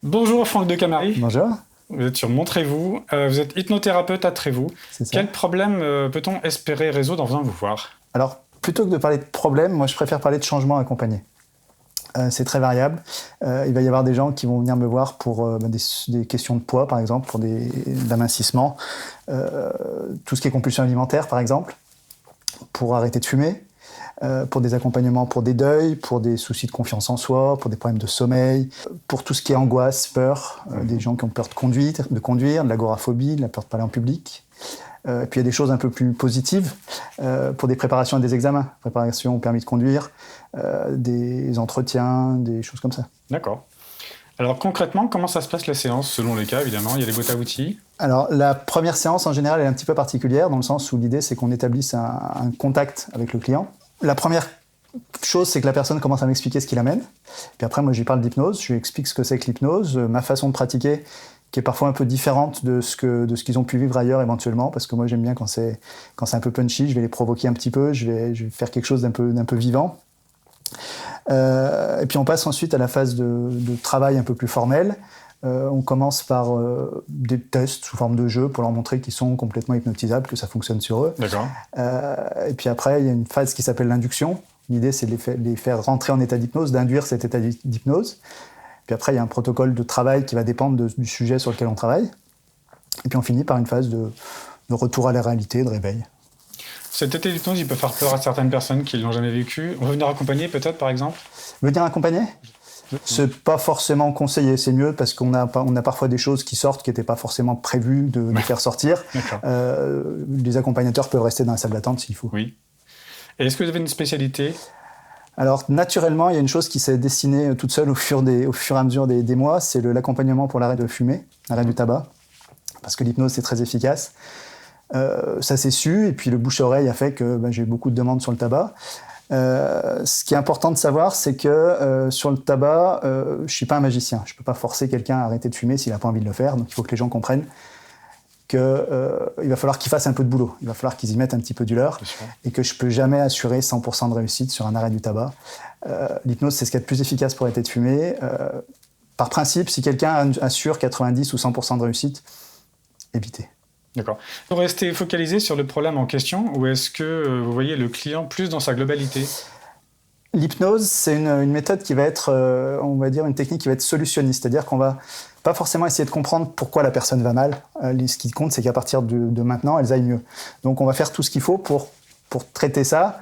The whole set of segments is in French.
Bonjour Franck de Camary, Bonjour, vous êtes sur Montrez-vous, vous êtes hypnothérapeute à Trévoux. c'est ça. Quel problème peut-on espérer résoudre en venant vous voir? Alors, plutôt que de parler de problème, moi je préfère parler de changement accompagné. C'est très variable. Il va y avoir des gens qui vont venir me voir pour des questions de poids, par exemple, pour de l'amincissement, tout ce qui est compulsion alimentaire, par exemple, pour arrêter de fumer, pour des accompagnements pour des deuils, pour des soucis de confiance en soi, pour des problèmes de sommeil, pour tout ce qui est angoisse, peur, des gens qui ont peur de conduire, de l'agoraphobie, de la peur de parler en public. Puis il y a des choses un peu plus positives pour des préparations à des examens, préparation au permis de conduire, des entretiens, des choses comme ça. D'accord. Alors concrètement, comment ça se passe la séance selon les cas, évidemment? Il y a des boîtes à outils. Alors la première séance en général elle est un petit peu particulière dans le sens où l'idée c'est qu'on établisse un contact avec le client. La première chose c'est que la personne commence à m'expliquer ce qui l'amène. Puis après moi je lui parle d'hypnose, je lui explique ce que c'est que l'hypnose, ma façon de pratiquer qui est parfois un peu différente de ce qu'ils ont pu vivre ailleurs éventuellement, parce que moi j'aime bien quand c'est un peu punchy, je vais les provoquer un petit peu, je vais faire quelque chose d'un peu vivant. Et puis on passe ensuite à la phase de travail un peu plus formel. On commence par des tests sous forme de jeu pour leur montrer qu'ils sont complètement hypnotisables, que ça fonctionne sur eux. D'accord. Et puis après, il y a une phase qui s'appelle l'induction. L'idée, c'est de les faire rentrer en état d'hypnose, d'induire cet état d'hypnose. Puis après, il y a un protocole de travail qui va dépendre du sujet sur lequel on travaille. Et puis on finit par une phase de retour à la réalité, de réveil. Cet état d'hypnose, il peut faire peur à certaines personnes qui ne l'ont jamais vécu. On va venir accompagner peut-être, par exemple? Venir accompagner ? C'est pas forcément conseillé, c'est mieux parce qu'on a parfois des choses qui sortent qui n'étaient pas forcément prévues de faire sortir. Les accompagnateurs peuvent rester dans la salle d'attente s'il faut. Oui. Et est-ce que vous avez une spécialité? Alors naturellement, il y a une chose qui s'est dessinée toute seule au fur et à mesure des mois, c'est l'accompagnement pour l'arrêt de fumer, l'arrêt du tabac, parce que l'hypnose c'est très efficace. Ça s'est su, et puis le bouche-oreille a fait que j'ai eu beaucoup de demandes sur le tabac. Ce qui est important de savoir, c'est que sur le tabac, je ne suis pas un magicien. Je ne peux pas forcer quelqu'un à arrêter de fumer s'il n'a pas envie de le faire. Donc il faut que les gens comprennent qu'il va falloir qu'ils fassent un peu de boulot. Il va falloir qu'ils y mettent un petit peu du leur. Et que je ne peux jamais assurer 100% de réussite sur un arrêt du tabac. L'hypnose, c'est ce qu'il y a de plus efficace pour arrêter de fumer. Par principe, si quelqu'un assure 90 ou 100% de réussite, évitez. D'accord. Vous restez focalisé sur le problème en question ou est-ce que vous voyez le client plus dans sa globalité? L'hypnose, c'est une méthode qui va être, on va dire, une technique qui va être solutionniste. C'est-à-dire qu'on va pas forcément essayer de comprendre pourquoi la personne va mal. Ce qui compte, c'est qu'à partir de maintenant, elle aille mieux. Donc on va faire tout ce qu'il faut pour traiter ça,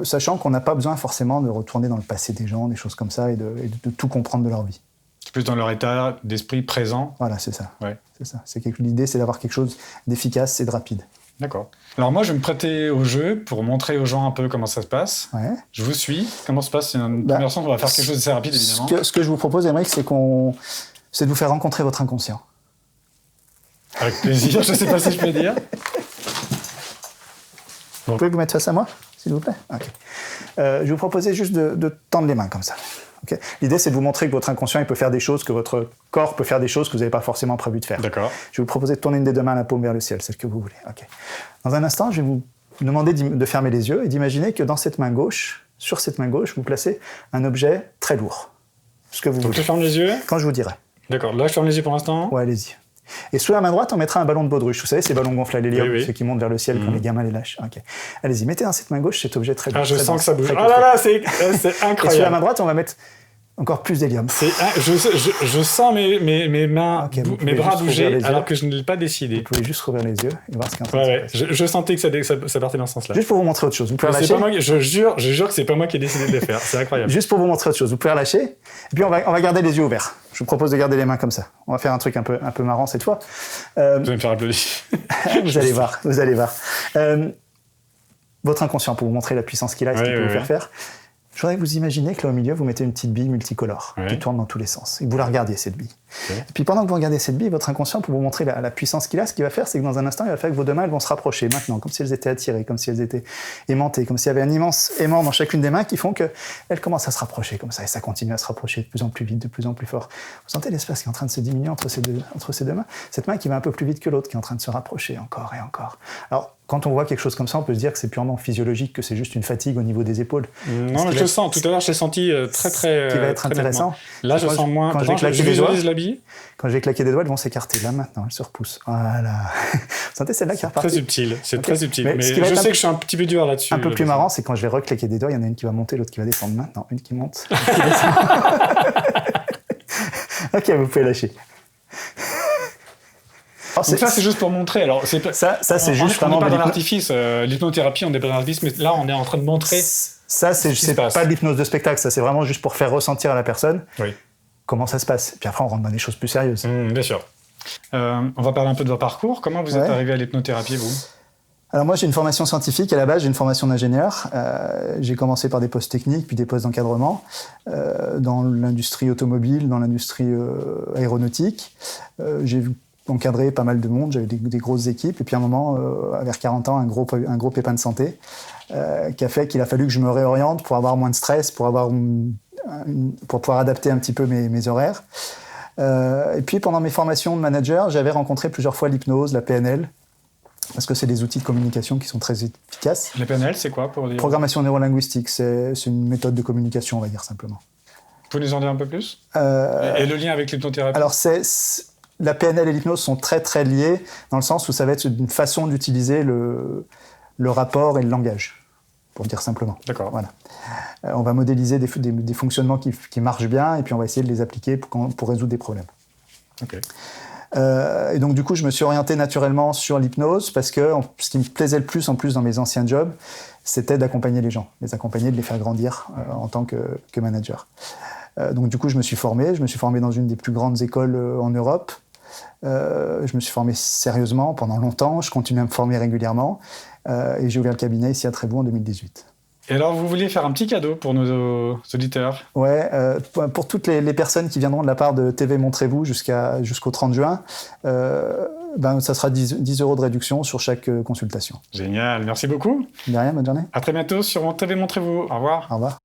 sachant qu'on n'a pas besoin forcément de retourner dans le passé des gens, des choses comme ça, et de tout comprendre de leur vie. C'est plus dans leur état d'esprit présent. Voilà, c'est ça. Ouais. C'est ça. L'idée, c'est d'avoir quelque chose d'efficace et de rapide. D'accord. Alors moi, je vais me prêter au jeu pour montrer aux gens un peu comment ça se passe. Ouais. Je vous suis. Comment se passe? C'est une première séance, on va faire quelque chose d'assez rapide, évidemment. Ce que je vous propose, Aymeric, c'est de vous faire rencontrer votre inconscient. Avec plaisir, je ne sais pas si je peux dire. Vous pouvez vous mettre face à moi, s'il vous plaît? Okay. Je vais vous proposer juste de tendre les mains comme ça. Okay. L'idée, c'est de vous montrer que votre inconscient il peut faire des choses, que votre corps peut faire des choses que vous n'avez pas forcément prévu de faire. D'accord. Je vais vous proposer de tourner une des deux mains, la paume vers le ciel, celle que vous voulez. Okay. Dans un instant, je vais vous demander de fermer les yeux et d'imaginer que dans cette main gauche, sur cette main gauche, vous placez un objet très lourd. Ce que vous voulez. Je ferme les yeux? Quand je vous dirai. D'accord. Là, je ferme les yeux pour l'instant? Ouais, allez-y. Et sous la main droite, on mettra un ballon de baudruche. Vous savez, ces ballons gonflés à l'hélium, oui. ceux qui montent vers le ciel quand les gamins les lâchent. Okay. Allez-y, mettez dans cette main gauche cet objet très lourd. Ah, je sens que ça bouge. Ah là là, c'est incroyable. Et sur la main droite, on va mettre encore plus d'hélium. Je sens mes mains, mes bras bouger alors que je ne l'ai pas décidé. Vous pouvez juste rouvrir les yeux et voir ce qui est en train de se passer. Je sentais que ça partait dans ce sens-là. Juste pour vous montrer autre chose. Vous pouvez relâcher. Pas moi, je jure que c'est pas moi qui ai décidé de le faire. C'est incroyable. Juste pour vous montrer autre chose. Vous pouvez relâcher. Et puis on va garder les yeux ouverts. Je vous propose de garder les mains comme ça. On va faire un truc un peu marrant cette fois. Vous allez me faire applaudir. Vous allez voir. Votre inconscient, pour vous montrer la puissance qu'il a et ce qu'il peut vous faire. Je voudrais que vous imaginez que là au milieu, vous mettez une petite bille multicolore qui tourne dans tous les sens. Et que vous la regardiez, cette bille. Et puis pendant que vous regardez cette bille, votre inconscient, pour vous montrer la puissance qu'il a, ce qu'il va faire, c'est que dans un instant, il va faire que vos deux mains elles vont se rapprocher maintenant, comme si elles étaient attirées, comme si elles étaient aimantées, comme s'il y avait un immense aimant dans chacune des mains qui font qu'elles commencent à se rapprocher comme ça. Et ça continue à se rapprocher de plus en plus vite, de plus en plus fort. Vous sentez l'espace qui est en train de se diminuer entre ces deux mains. Cette main qui va un peu plus vite que l'autre, qui est en train de se rapprocher encore et encore. Alors, quand on voit quelque chose comme ça, on peut se dire que c'est purement physiologique, que c'est juste une fatigue au niveau des épaules. Non, je le sens. Tout à l'heure, je l'ai senti très. Ce qui va être intéressant. Là, je sens moins. Quand je vais claquer je des doigts, visualise la bille. Quand je vais claquer des doigts, elles vont s'écarter. Là, maintenant, elles se repoussent. Voilà. Vous sentez celle-là qui est repartie? Très subtil. C'est très subtil. Mais Mais je sais que je suis un petit peu dur là-dessus. Un peu plus marrant, c'est quand je vais reclaquer des doigts, il y en a une qui va monter, l'autre qui va descendre. Maintenant, une qui monte, une qui descend. Ok, vous pouvez lâcher. Donc ça, c'est juste pour montrer. Alors, ça, c'est juste on vraiment n'est pas dans l'artifice. L'hypnothérapie, on n'est pas dans l'artifice, mais là, on est en train de montrer. Ça, c'est pas de l'hypnose de spectacle. Ça, c'est vraiment juste pour faire ressentir à la personne comment ça se passe. Et puis après, on rentre dans des choses plus sérieuses. Bien sûr. On va parler un peu de votre parcours. Comment vous êtes arrivé à l'hypnothérapie, vous? Alors moi, j'ai une formation scientifique. À la base, j'ai une formation d'ingénieur. J'ai commencé par des postes techniques, puis des postes d'encadrement dans l'industrie automobile, dans l'industrie aéronautique. J'ai encadré pas mal de monde, j'avais des grosses équipes. Et puis à un moment, vers 40 ans, un gros pépin de santé qui a fait qu'il a fallu que je me réoriente pour avoir moins de stress, pour pouvoir adapter un petit peu mes horaires. Et puis pendant mes formations de manager, j'avais rencontré plusieurs fois l'hypnose, la PNL, parce que c'est des outils de communication qui sont très efficaces. La PNL, c'est quoi pour dire? Programmation neurolinguistique, c'est une méthode de communication, on va dire simplement. Vous pouvez nous en dire un peu plus? Et le lien avec l'hypnothérapie? Alors la PNL et l'hypnose sont très très liés, dans le sens où ça va être une façon d'utiliser le rapport et le langage, pour dire simplement. D'accord. Voilà. On va modéliser des fonctionnements qui marchent bien, et puis on va essayer de les appliquer pour résoudre des problèmes. Ok. Et donc du coup, je me suis orienté naturellement sur l'hypnose, parce que ce qui me plaisait le plus, en plus, dans mes anciens jobs, c'était d'accompagner les gens, les accompagner, de les faire grandir en tant que manager. Donc du coup, je me suis formé dans une des plus grandes écoles en Europe. Je me suis formé sérieusement pendant longtemps, je continue à me former régulièrement et j'ai ouvert le cabinet ici à Trévoux en 2018. Et alors, vous vouliez faire un petit cadeau pour nos auditeurs? Ouais, pour toutes les personnes qui viendront de la part de TV Montrez-vous jusqu'au 30 juin, ça sera 10 € de réduction sur chaque consultation. Génial, merci beaucoup. De rien, bonne journée. À très bientôt sur TV Montrez-vous. Au revoir. Au revoir.